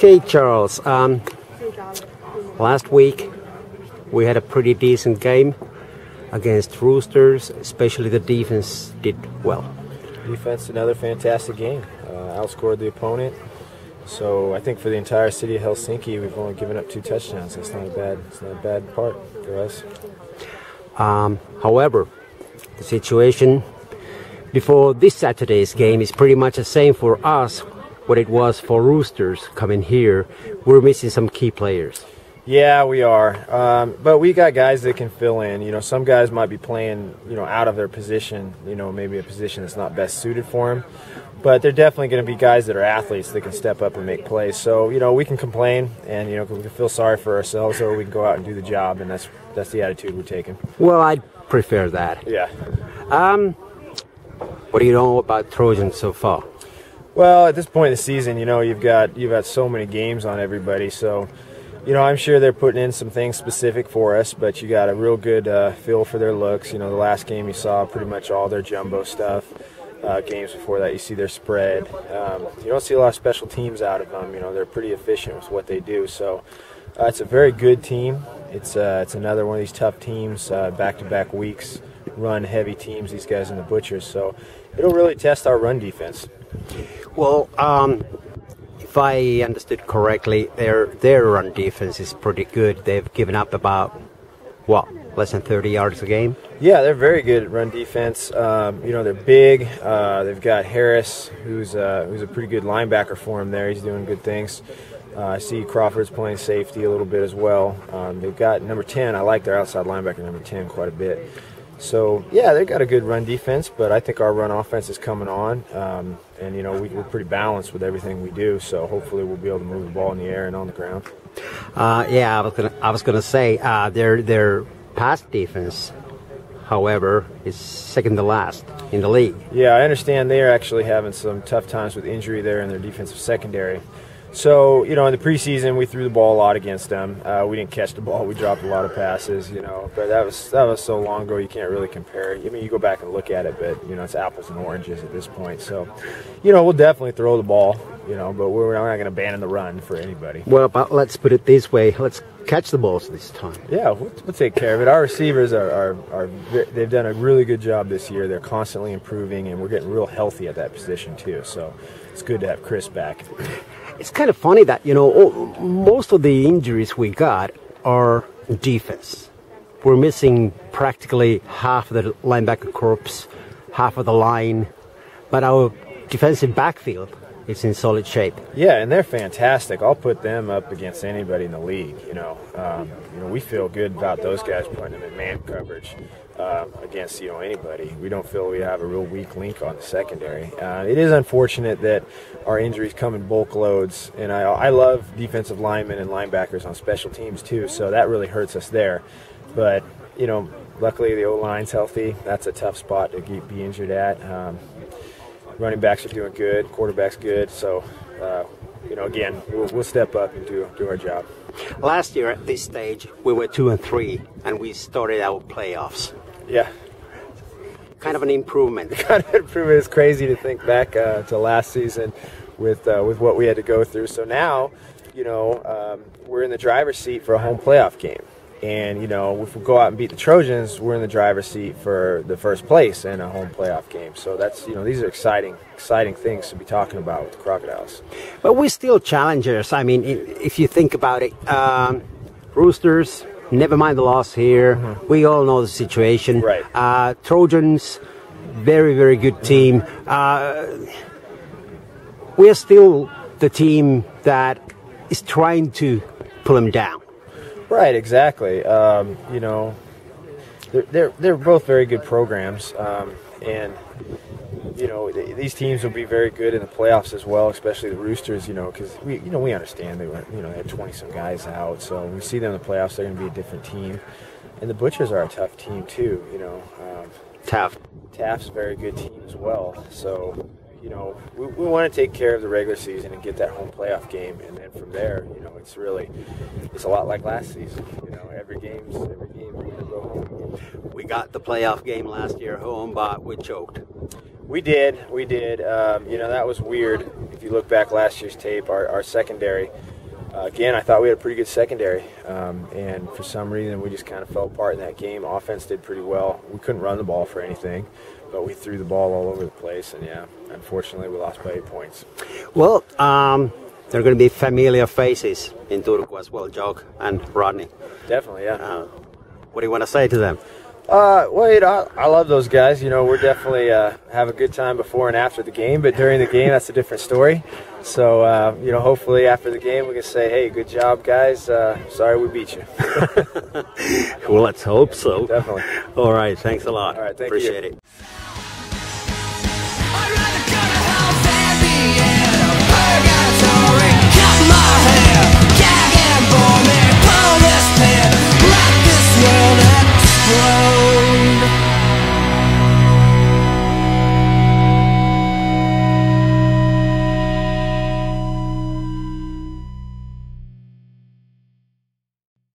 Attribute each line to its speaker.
Speaker 1: Okay, Charles. Last week we had a pretty decent game against Roosters. Especially the defense did well.
Speaker 2: Defense, another fantastic game. Outscored the opponent. So I think for the entire city of Helsinki, we've only given up 2 touchdowns. It's not a bad part for us.
Speaker 1: However, the situation before this Saturday's game is pretty much the same for us what it was for Roosters coming here. We're missing some key players.
Speaker 2: Yeah, we are. But we got guys that can fill in. Some guys might be playing, out of their position, maybe a position that's not best suited for them. But they're definitely going to be guys that are athletes that can step up and make plays. So, we can complain and, we can feel sorry for ourselves, or we can go out and do the job, and that's the attitude we're taking.
Speaker 1: Well, I'd prefer that.
Speaker 2: Yeah.
Speaker 1: What do you know about Trojans so far?
Speaker 2: Well, at this point in the season, you've got so many games on everybody, so I'm sure they're putting in some things specific for us, but you got a real good feel for their looks. The last game you saw pretty much all their jumbo stuff. Games before that, you see their spread. You don't see a lot of special teams out of them. They're pretty efficient with what they do. So it's a very good team. It's another one of these tough teams, back-to-back weeks, run-heavy teams, these guys in the Butchers. So it'll really test our run defense.
Speaker 1: Well, if I understood correctly, their run defense is pretty good. They've given up about, less than 30 yards a game?
Speaker 2: Yeah, they're very good at run defense. They're big. They've got Harris, who's a pretty good linebacker for them there. He's doing good things. I see Crawford's playing safety a little bit as well. They've got number 10. I like their outside linebacker, number 10, quite a bit. So, yeah, they've got a good run defense, but I think our run offense is coming on. And, we're pretty balanced with everything we do, so hopefully we'll be able to move the ball in the air and on the ground.
Speaker 1: Yeah, I was gonna say their pass defense, however, is second to last in the league.
Speaker 2: Yeah, I understand they are actually having some tough times with injury there in their defensive secondary. So, in the preseason, we threw the ball a lot against them. We didn't catch the ball. We dropped a lot of passes, but that was so long ago you can't really compare. You go back and look at it, but, it's apples and oranges at this point. So, we'll definitely throw the ball, but we're not going to abandon the run for anybody.
Speaker 1: Well, but let's put it this way. Let's catch the balls this time.
Speaker 2: Yeah, we'll take care of it. Our receivers they've done a really good job this year. They're constantly improving, and we're getting real healthy at that position too. So it's good to have Chris back.
Speaker 1: It's kind of funny that, most of the injuries we got are defense. We're missing practically half of the linebacker corps, half of the line, but our defensive backfield is in solid shape.
Speaker 2: Yeah, and they're fantastic. I'll put them up against anybody in the league. We feel good about those guys putting them in man coverage against anybody. We don't feel we have a real weak link on the secondary. It is unfortunate that our injuries come in bulk loads, and I love defensive linemen and linebackers on special teams too. So that really hurts us there. But luckily the O-line's healthy. That's a tough spot to be injured at. Running backs are doing good, quarterback's good, so again, we'll step up and do our job.
Speaker 1: Last year at this stage, we were 2-3, and we started our playoffs.
Speaker 2: Yeah,
Speaker 1: kind of an improvement.
Speaker 2: Kind of an improvement. It's crazy to think back to last season with what we had to go through. So now, we're in the driver's seat for a home playoff game. And, if we go out and beat the Trojans, we're in the driver's seat for the first place in a home playoff game. So that's, these are exciting things to be talking about with the Crocodiles.
Speaker 1: But we're still challengers. I mean, if you think about it, Roosters, never mind the loss here. Mm-hmm. We all know the situation.
Speaker 2: Right.
Speaker 1: Trojans, very, very good team. We're still the team that is trying to pull them down.
Speaker 2: Right, exactly. They're both very good programs, and these teams will be very good in the playoffs as well, especially the Roosters. Because we understand they had 20-some guys out, so when we see them in the playoffs, they're going to be a different team. And the Butchers are a tough team too. Taft's a very good team as well. So. We want to take care of the regular season and get that home playoff game, and then from there, it's a lot like last season. Every game's we're gonna go home.
Speaker 1: We got the playoff game last year home, but we choked.
Speaker 2: We did. That was weird. If you look back last year's tape, our secondary Again, I thought we had a pretty good secondary, and for some reason we just kind of fell apart in that game. Offense did pretty well. We couldn't run the ball for anything, but we threw the ball all over the place, and yeah, unfortunately we lost by 8 points.
Speaker 1: Well, there are going to be familiar faces in Turku as well, Joke and Rodney.
Speaker 2: Definitely, yeah.
Speaker 1: What do you want to say to them?
Speaker 2: Well, you know, I love those guys. You know, we're definitely have a good time before and after the game, but during the game, that's a different story. So, you know, hopefully after the game, we can say, hey, good job, guys. Sorry we beat you.
Speaker 1: Well, let's hope so.
Speaker 2: Definitely.
Speaker 1: All right, thanks a lot.
Speaker 2: All right, thank
Speaker 1: Appreciate
Speaker 2: you.
Speaker 1: it.